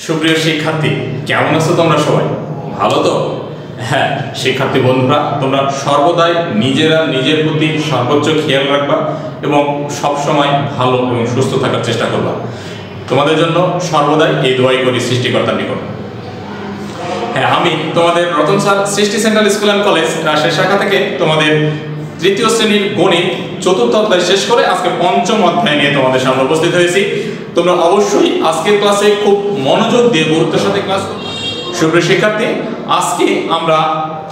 সুপ্রিয় শিক্ষার্থী, কেমন আছো তোমরা সবাই? ভালো তো? হ্যাঁ শিক্ষার্থী বন্ধুরা, তোমরা সর্বদাই নিজেরা নিজের প্রতি সর্বোচ্চ খেয়াল রাখবা এবং সবসময় ভালো এবং সুস্থ থাকার চেষ্টা করবা। তোমাদের জন্য সর্বদাই এই দোয়াই করি সৃষ্টিকর্তার নিকট। হ্যাঁ, আমি তোমাদের রতন স্যার সৃষ্টি central school and college Rajshahi শাখা থেকে তোমাদের তৃতীয় শ্রেণীর গণিত চতুর্থ অধ্যায় শেষ করে আজকে পঞ্চম অধ্যায় নিয়ে তোমাদের সামনে উপস্থিত হয়েছি। তোমরা অবশ্যই আজকের ক্লাসে খুব মনোযোগ দিয়ে গুরুত্বের সাথে ক্লাস করবে। সুপ্রিয় শিক্ষার্থী, আজকে আমরা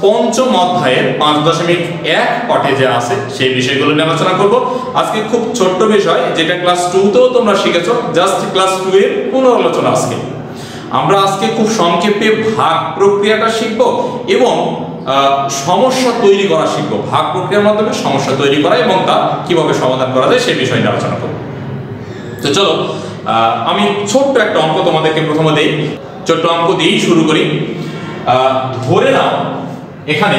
পঞ্চম অধ্যায়ের 5.1 পাঠে যে আছে সেই বিষয়গুলো নিয়ে আলোচনা করব। আজকে খুব ছোট্ট বিষয়, যেটা ক্লাস 2তেও তোমরা শিখেছো, জাস্ট ক্লাস 2 এর পুনরালোচনা। আমরা আজকে খুব সংক্ষেপে ভাগ প্রক্রিয়াটা শিখব এবং সমস্যা তৈরি করা শিখব। ভাগ প্রক্রিয়ার মাধ্যমে সমস্যা তৈরি করা এবং তা কিভাবে সমাধান করা যায় সেই বিষয় নিয়ে আলোচনা করব। তো চলো, আমি ছোট্ট একটা অঙ্ক তোমাদেরকে প্রথমে দেই। ছোট্ট অঙ্ক দিয়েই শুরু করি। ধরে নাও এখানে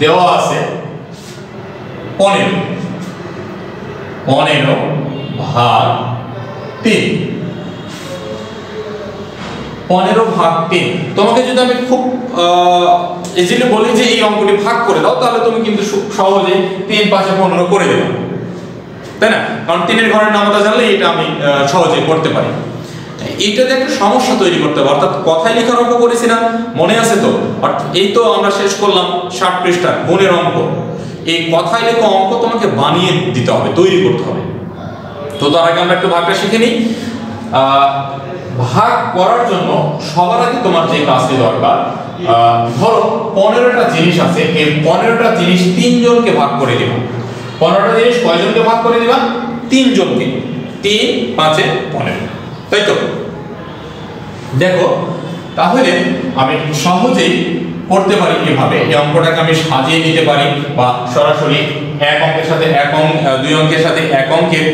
দেওয়া আছে 15 ভাগ 3। 15 ভাগ 3। তোমাকে যদি আমি খুব ইজিলি বলি যে এই অঙ্কটি ভাগ করে দাও, তাহলে তুমি কিন্তু সহজে 3 5 15 করে দেবে, তাই না? কারণ 3 এর ঘরের নামতা জানলে এটা আমি সহজে করতে পারি। এইটাতে একটা সমস্যা তৈরি করতে হবে, অর্থাৎ কথায় লেখার অঙ্ক করেছি না, মনে আছে তো? এই তো আমরা শেষ করলাম 60 পৃষ্ঠার গুণের অঙ্ক। এই কথায় লেখা অঙ্ক তোমাকে বানিয়ে দিতে হবে, তৈরি করতে হবে। তো তার আগে আমরা একটু ভাগটা শিখে নিই। ভাগ করার জন্য সবার আগে তোমার যে কাজটি দরকার, ধরো 15টা জিনিস আছে, এই 15টা জিনিস 3 জনকে ভাগ করে দেব। 15টা জিনিস কয়জনকে ভাগ করে দিবা? 3 জনকে। 3 5 15, তাই তো? দেখো, তাহলে আমি সহজেই করতে পারি কিভাবে। এই অঙ্কটাকে আমি সাজিয়ে নিতে পারি বা সরাসরি এক অঙ্কের সাথে এক অঙ্ক, 2 অঙ্কের সাথে এক অঙ্কের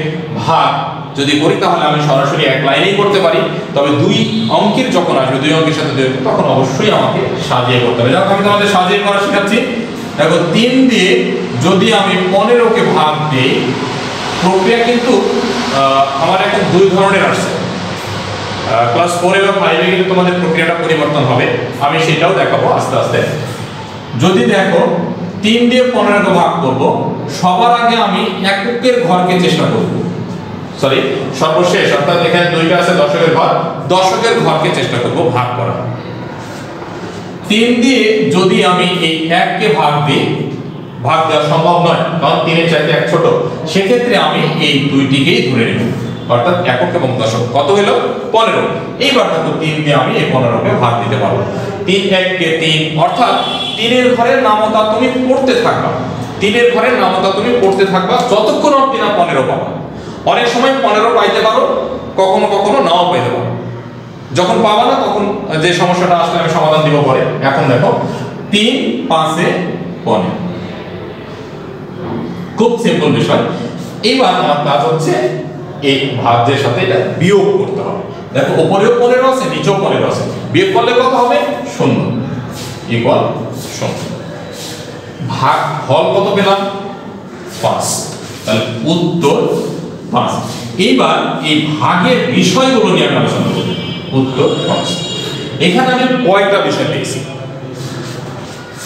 ভাগ যদি করি তাহলে আমি সরাসরি এক লাইনেই করতে পারি। তবে 2 অঙ্কের যখন আসবে, 2 অঙ্কের সাথে 2 তখন অবশ্যই আমাকে সাজিয়ে করতে হবে। যাক, আমি তোমাদের সাজিয়ে করা শেখাচ্ছি। দেখো, 3 দিয়ে যদি আমি 15কে ভাগ দিই, প্রক্রিয়া কিন্তু আমার এখন 2 ধরনের আসছে। ক্লাস 4 এবং 5 এ কিন্তু তোমাদের প্রক্রিয়াটা পরিবর্তন হবে, আমি সেটাও দেখাবো আস্তে আস্তে। যদি দেখো 3 দিয়ে 15কে ভাগ করব, সবার আগে আমি এককের ঘরকে চেষ্টা করব, সর্বশেষ, অর্থাৎ এখানে 2টা আছে দশকের ঘর, দশকের ঘরকে চেষ্টা করব ভাগ করা। 3 দিয়ে যদি আমি এই 1কে ভাগ দিই, ভাগ দেওয়া সম্ভব নয়, কারণ 3 এর চাইতে 1 ছোট। সেক্ষেত্রে আমি এই 2টিকেই ধরে নেব, অর্থাৎ একক এবং দশক। কত হলো? 15। এইবার দেখো 3 দিয়ে আমি এই 15কে ভাগ দিতে পারবো। 3 1কে 3, অর্থাৎ 3 এর ঘরের নামতা তুমি পড়তে থাকবা। 3 এর ঘরের নামতা তুমি পড়তে থাকবা যতক্ষণ অবধি না 15 পাবা। অনেক সময় 15 পাইতে পারো, কখনো কখনো নাও পাইতে পারো। যখন পাবা না তখন যে সমস্যাটা আসলে আমি সমাধান দিব পরে। এখন দেখো 3 5 15, খুব সিম্পল বিষয়। এবার আমার কাজ হচ্ছে এই ভাজ্যের সাথে এটা বিয়োগ করতে হবে। দেখো, উপরেও 15 আছে, নিচেও 15 আছে, বিয়োগ করলে কত হবে? 0 ইকুয়াল 0। ভাগ ফল কত পেলাম? 5। তাহলে উত্তর 5। এইবার এই ভাগের বিষয়গুলো নিয়ে আমি আলোচনা করব। উত্তর 5। এখানে আমি কয়টা বিষয় পেয়েছি?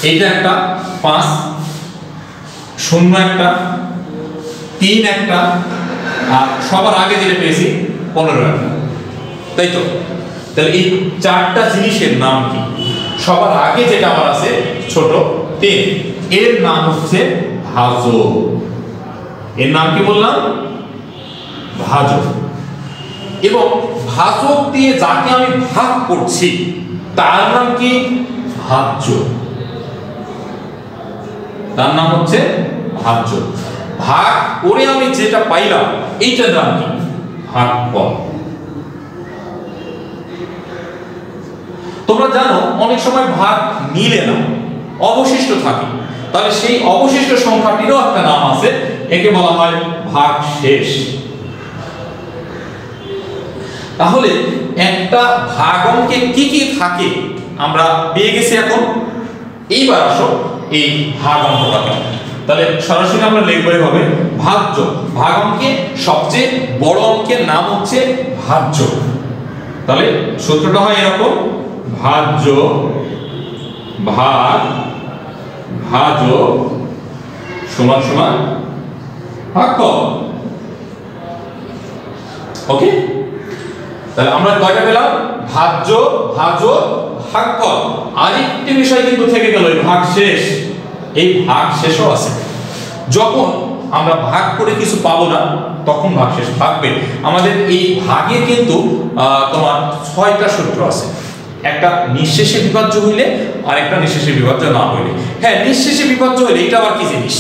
এইটা একটা, 5 0 একটা, 3 একটা, আর সবার আগে যেটা পেয়েছি 15 একটা, তাই তো? তাহলে এই 4টা জিনিসের নাম কি? সবার আগে যেটা আমার আছে ছোট 3, এর নাম হচ্ছে ভাজক। এর নাম কি বললাম? ভাজক। এবং ভাজক দিয়ে যাকে আমি ভাগ করছি তার নাম কি? ভাজ্য। তার নাম হচ্ছে ভাজ্য। ভাগ করে আমি যেটা পাইলাম এইটার নাম কি? ভাগফল। তোমরা জানো অনেক সময় ভাগ মিলে না, অবশিষ্ট থাকে, তাহলে সেই অবশিষ্ট সংখ্যাটিরও একটা নাম আছে, একে বলা হয় ভাগশেষ। তাহলে একটা ভাগ অঙ্কে কি কি থাকে আমরা পেয়ে গেছি। এখন এইবার আসো এই ভাগ অঙ্কটাকে। তাহলে সরাসরি আমরা লিখবো এভাবে, ভাজ্য। ভাগ অঙ্কে সবচেয়ে বড় অঙ্কের নাম হচ্ছে ভাজ্য। তাহলে সূত্রটা হয় এরকম, ভাজ্য ভাগ ভাজক সমান সমান ভাগফল। ওকে, তাহলে আমরা কয়টা পেলাম? ভাজ্য ভাজক ভাগফল। আরেকটি বিষয় কিন্তু থেকে গেল, ভাগ শেষ। এই ভাগ শেষও আছে। যখন আমরা ভাগ করে কিছু পাবো না তখন ভাগ শেষ থাকবে। আমাদের এই ভাগে কিন্তু তোমার 6টা সূত্র আছে। একটা নিঃশেষে বিভাজ্য হইলে আর একটা নিঃশেষে বিভাজ্য না হইলে। হ্যাঁ, নিঃশেষে বিভাজ্য হইলে এটা আবার কি জিনিস?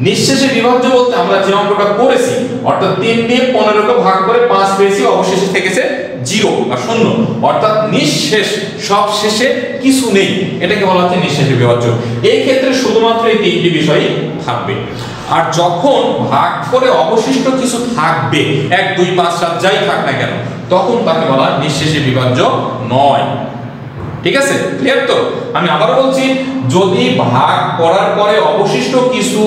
নিঃশেষে বিভাজ্য বলতে আমরা যে অঙ্কটা করেছি, অর্থাৎ 3 দিয়ে 15 কে ভাগ করে 5 পেয়েছি, অবশেষে থেকেছে 0 বা 0, অর্থাৎ নিঃশেষ, সব শেষে কিছু নেই, এটাকে বলা হচ্ছে নিঃশেষে বিভাজ্য। এই ক্ষেত্রে শুধুমাত্র এই 3টি বিষয়ই থাকবে। আর যখন ভাগ করে অবশিষ্ট কিছু থাকবে, 1 2 5 7 যাই থাক না কেন, তখন তাকে বলা হয় নিঃশেষে বিভাজ্য নয়। ঠিক আছে, ক্লিয়ার তো? আমি আবারও বলছি, যদি ভাগ করার পরে অবশিষ্ট কিছু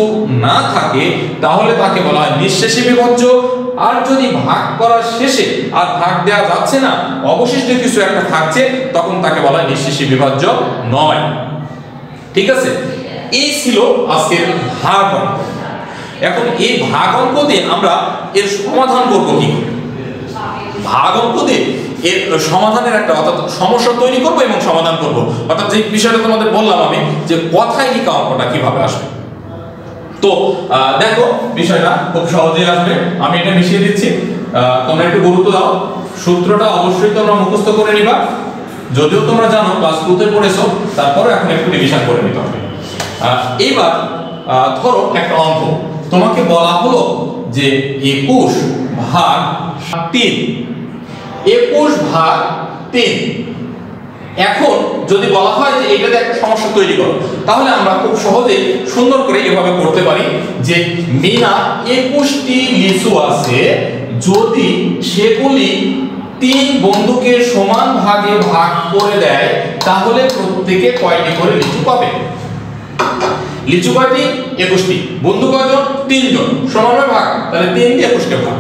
না থাকে তাহলে তাকে বলা হয় নিঃশেষে বিভাজ্য। আর যদি ভাগ করার শেষে আর ভাগ দেওয়া যাচ্ছে না, অবশিষ্ট কিছু একটা থাকছে, তখন তাকে বলা হয় নিঃশেষে বিভাজ্য নয়। ঠিক আছে, এই ছিল আজকের ভাগ অঙ্ক। এখন এই ভাগ অঙ্ক দিয়ে আমরা এর সমাধান করব কি করে? ভাগ অঙ্ক দিয়ে এর সমাধানের একটা অর্থাৎ সমস্যা তৈরি করব এবং সমাধান করব। অর্থাৎ যে বিষয়টা তোমাদের বললাম আমি, যে কথায় লিখা অঙ্কটা কিভাবে আসবে। তো দেখো, বিষয়টা খুব সহজেই আসবে। আমি এটা মিশিয়ে দিচ্ছি, তোমরা একটু গুরুত্ব দাও। সূত্রটা অবশ্যই তোমরা মুখস্থ করে নিবা, যদিও তোমরা জানো ক্লাস 2 তে পড়েছো, তারপরে এখন একটু রিভিশন করে নিতে হবে। এইবার ধরো একটা অঙ্ক তোমাকে বলা হলো যে 21 ভাগ 3, 21 ভাগ 3। এখন যদি বলা হয় যে এটাতে একটা সমস্যা তৈরি করো, তাহলে আমরা খুব সহজেই সুন্দর করে এভাবে করতে পারি যে মিনা 21টি লিচু আছে, যদি সেগুলি 3 বন্ধুকে সমান ভাগে ভাগ করে দেয় তাহলে প্রত্যেকে কয়টি করে লিচু পাবে? লিচু কয়টি? 21টি। বন্ধু কয়জন? 3 জন। সমানভাবে ভাগ, তাহলে 3 দিয়ে 21 কে ভাগ।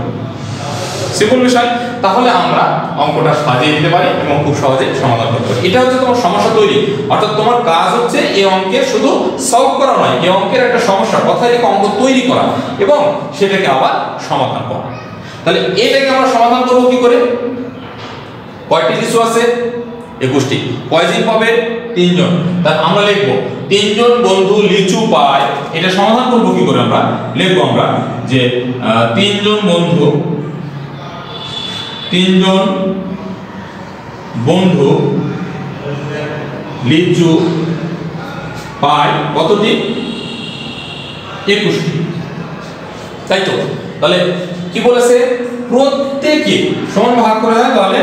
সিম্পল বিষয়। তাহলে আমরা অঙ্কটা সাজিয়ে দিতে পারি এবং খুব সহজেই সমাধান করতে পারি। এটা হচ্ছে তোমার সমস্যা তৈরি। অর্থাৎ তোমার কাজ হচ্ছে এই অঙ্কের শুধু সলভ করা নয়, এই অঙ্কের একটা সমস্যা কথায় লিখে অঙ্ক তৈরি করা এবং সেটাকে আবার সমাধান করা। তাহলে এটাকে আমরা সমাধান করব কি করে? কয়টি লিচু আছে? 21টি। কয়জন পাবে? 3 জন। তাহলে আমরা লিখব 3 জন বন্ধু লিচু পায়। এটা সমাধান করব কি করে? আমরা লিখব আমরা যে 3 জন বন্ধু লিচু পায় কতটি? 21টি। তাই তো? তাহলে কি বলেছে? প্রত্যেকে সমান ভাগ করে দেয়, তাহলে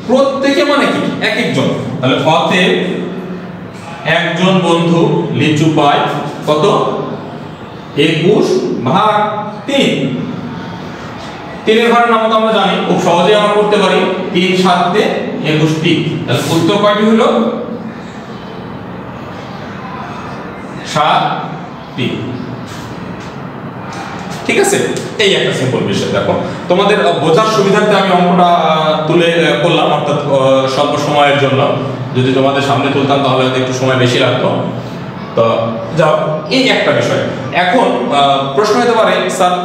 প্রত্যেকে মানে কি? এক একজন। তাহলে অতএব একজন বন্ধু লিচু পায় কত? 21 ভাগ 3। 3 এর ঘরের নাম তো আমরা জানি, খুব সহজেই আমরা করতে পারি। 3 7 = 21টি। তাহলে উত্তর কয়টি হলো? 7টি। ঠিক আছে, এই একটা সিম্পল বিষয়। দেখো, তোমাদের বোঝার সুবিধার্থে আমি অঙ্কটা তুলে করলাম, অর্থাৎ স্বল্প সময়ের জন্য। যদি তোমাদের সামনে তুলতাম তাহলে একটু সময় বেশি লাগতো। তো যাও, এই একটা বিষয়। এখন প্রশ্ন হতে পারে, স্যার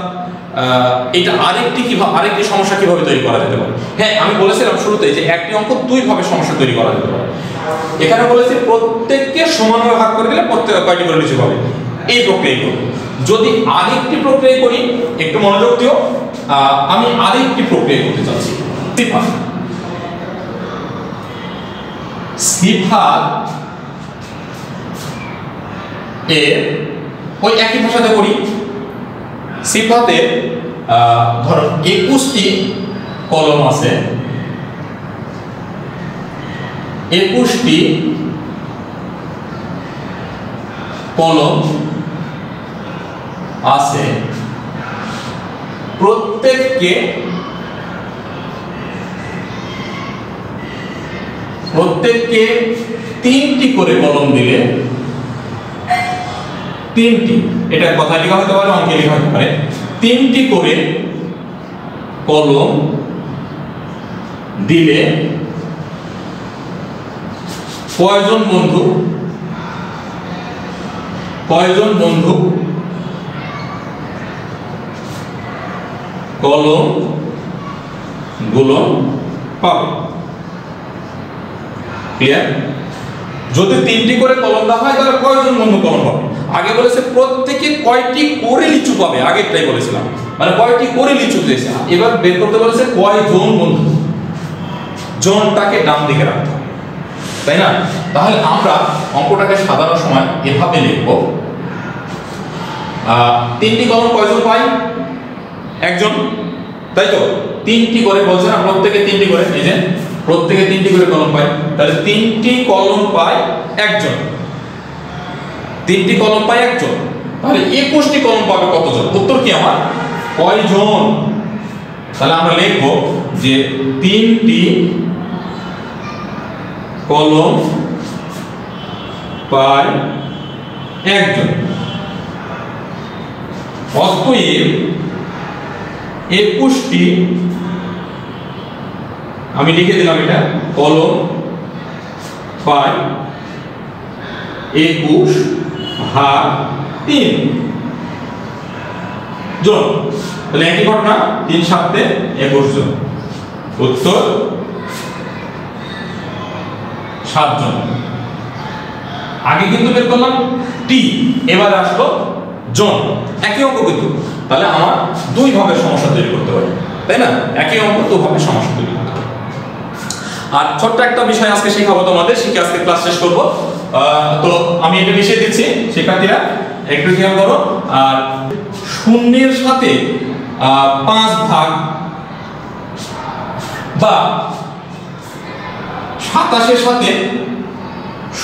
এটা আরেকটি সমস্যা কিভাবে তৈরি করা যেতে পারে? হ্যাঁ, আমি বলেছিলাম শুরুতেই যে একটি অঙ্ক 2 ভাবে সমস্যা তৈরি করা যেতে পারে। এখানে বলেছি প্রত্যেককে সমানভাবে ভাগ করে দিলে প্রত্যেকে কয়টি করে লিচু পাবে, এই প্রক্রিয়া করব। যদি আরেকটি প্রক্রিয়া করি, একটু মনোযোগ দিও, আমি আরেকটি প্রক্রিয়া করতে চাচ্ছি। সিফাত এর ওই একই ভাষাতে করি। সিফাতে ধরো 21টি কলম আছে, 21টি কলম আছে, প্রত্যেককে 3টি করে কলম দিলে 3টি, এটা কথায় লেখা হতে পারে, অঙ্কে লেখা হতে পারে, 3টি করে কলম দিলে কয়জন বন্ধু কলম গুলো পাবে? ক্লিয়ার? যদি 3টি করে কলম দেওয়া হয় তাহলে কয়জন বন্ধু কলম পাবে? আগে বলেছে প্রত্যেকে কয়টি করে লিচু পাবে, আগেরটাই বলেছিলাম, মানে কয়টি করে লিচু দিয়েছে। এবার বের করতে বলেছে কয়জন বন্ধু, জনটাকে ডান দিকে রাখতে হবে, তাই না? তাহলে আমরা অঙ্কটাকে সাধারণ সময় এভাবে লিখব, 3টি কলম কয়জন পাই? একজন, তাই তো? 3টি করে বলছে না, প্রত্যেকে 3টি করে, এই যে প্রত্যেকে 3টি করে কলম পায়, তাহলে 3টি কলম পায় একজন, 3টি কলম পায় একজন, তাহলে 21টি কলম পাবে কতজন? উত্তর কি আমার? কয়জন? তাহলে আমরা লিখব যে 3টি কলম পায় একজন, অতএব 21টি, আমি লিখে দিলাম এটা, কলম পায় 21 ভাগ 3 জন। তাহলে একই ঘটনা, 3 7 21 জন, উত্তর 7 জন। আগে কিন্তু বের করলাম টি, এবার আসলো জন, একই অঙ্ক কিন্তু। তাহলে আমার দুই ভাবে সমস্যা তৈরি করতে পারি, তাই না? একই অঙ্ক দুভাবে সমস্যা তৈরি করতে পারি। আর ছোট্ট একটা বিষয় আজকে শেখাবো তোমাদের, শিখে আজকে ক্লাস শেষ করবো। তো আমি এটা মিশিয়ে দিচ্ছি, শিক্ষার্থীরা একটু খেয়াল করো। আর শূন্যের সাথে 5 ভাগ বা 27-এর সাথে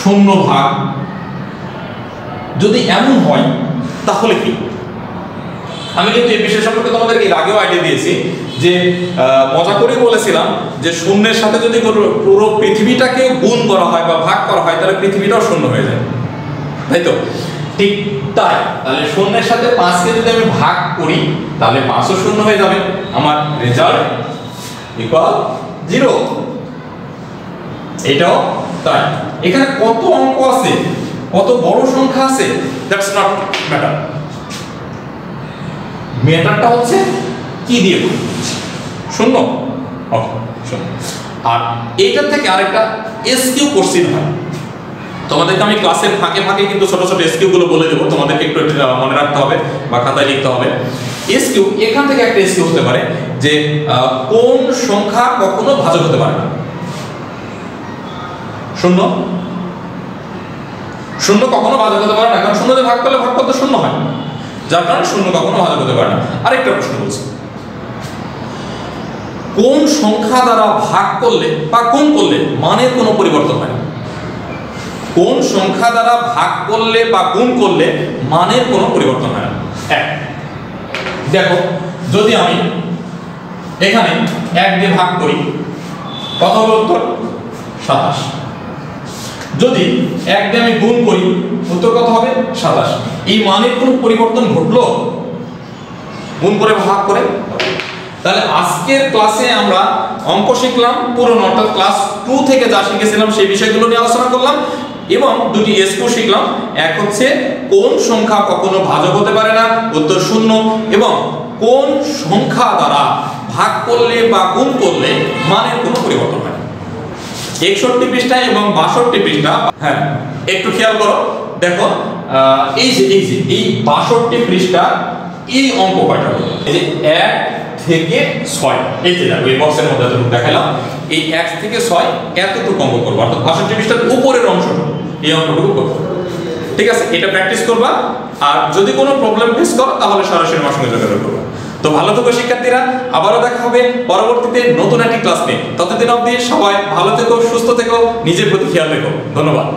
0 ভাগ যদি এমন হয় তাহলে কি? আমি কিন্তু এই বিষয় সম্পর্কে তোমাদেরকে এর আগেও আইডিয়া দিয়েছি, যে মজা করে বলেছিলাম যে শূন্যের সাথে যদি পুরো পৃথিবীটাকে গুণ করা হয় বা ভাগ করা হয় তাহলে পৃথিবীটাও শূন্য হয়ে যায়, তাই তো? ঠিক তাই, তাহলে শূন্যের সাথে 5কে যদি আমি ভাগ করি তাহলে 5ও শূন্য হয়ে যাবে, আমার রেজাল্ট ইকুয়াল 0। এটাও তাই। এখানে কত অঙ্ক আছে, কত বড় সংখ্যা আছে, দ্যাটস নট ম্যাটার। ম্যাটারটা হচ্ছে কি দিয়ে শূন্য, ওকে শূন্য। আর এইটার থেকে আরেকটা এসকিউ কোশ্চেন হয়, তোমাদেরকে আমি ক্লাসের ফাঁকে ফাঁকে কিন্তু ছোট ছোট এসকিউ গুলো বলে দেবো, তোমাদেরকে একটু মনে রাখতে হবে বা খাতায় লিখতে হবে। এসকিউ, এখান থেকে একটা এসকিউ হতে পারে যে কোন সংখ্যা কখনো ভাজক হতে পারে না? শূন্য, শূন্য কখনো ভাজক হতে পারে না, কারণ শূন্য দিয়ে ভাগ করলে ভাগফল তো শূন্য হয়, যার কারণে শূন্য কখনো ভাজক হতে পারে না। আরেকটা প্রশ্ন বলছি, কোন সংখ্যা দ্বারা ভাগ করলে বা গুণ করলে মানের কোনো পরিবর্তন হয় না? কোন সংখ্যা দ্বারা ভাগ করলে বা গুণ করলে মানের কোনো পরিবর্তন হয় না? দেখো, যদি আমি এখানে 1 দিয়ে ভাগ করি কত হবে উত্তর? 27। যদি 1 দিয়ে আমি গুণ করি উত্তর কত হবে? 27। এই মানের কোনো পরিবর্তন ঘটলো গুণ করে ভাগ করে? তাহলে আজকের ক্লাসে আমরা অঙ্ক শিখলাম পুরো, অর্থাৎ ক্লাস 2 থেকে যা শিখেছিলাম সেই বিষয়গুলো নিয়ে আলোচনা করলাম, এবং দুটি এসকিউ শিখলাম। এক হচ্ছে কোন সংখ্যা কখনো ভাজক হতে পারে না, উত্তর 0, এবং কোন সংখ্যা দ্বারা ভাগ করলে বা গুণ করলে মানের কোনো পরিবর্তন হয় না। 61 পৃষ্ঠা এবং 62 পৃষ্ঠা, হ্যাঁ একটু খেয়াল করো, দেখো এই যে এই 62 পৃষ্ঠা, এই অঙ্ক কয়টা হলো? এই যে 1 থেকে 6, এই যে দেখো এই বক্সের মধ্যে এতটুকু দেখালাম, এই 1 থেকে 6 এতটুকু অঙ্ক করবো, অর্থাৎ 62 পৃষ্ঠার উপরের অংশটা, এই অঙ্কটুকু করবো। ঠিক আছে, এটা প্র্যাকটিস করবা, আর যদি কোনো প্রবলেম ফেস করো তাহলে সরাসরি আমার সঙ্গে যোগাযোগ করবা। তো ভালো থেকো শিক্ষার্থীরা, আবারও দেখা হবে পরবর্তীতে নতুন একটি ক্লাস নিয়ে। ততদিন অবধি সবাই ভালো থেকো, সুস্থ থেকো, নিজের প্রতি খেয়াল রেখো। ধন্যবাদ।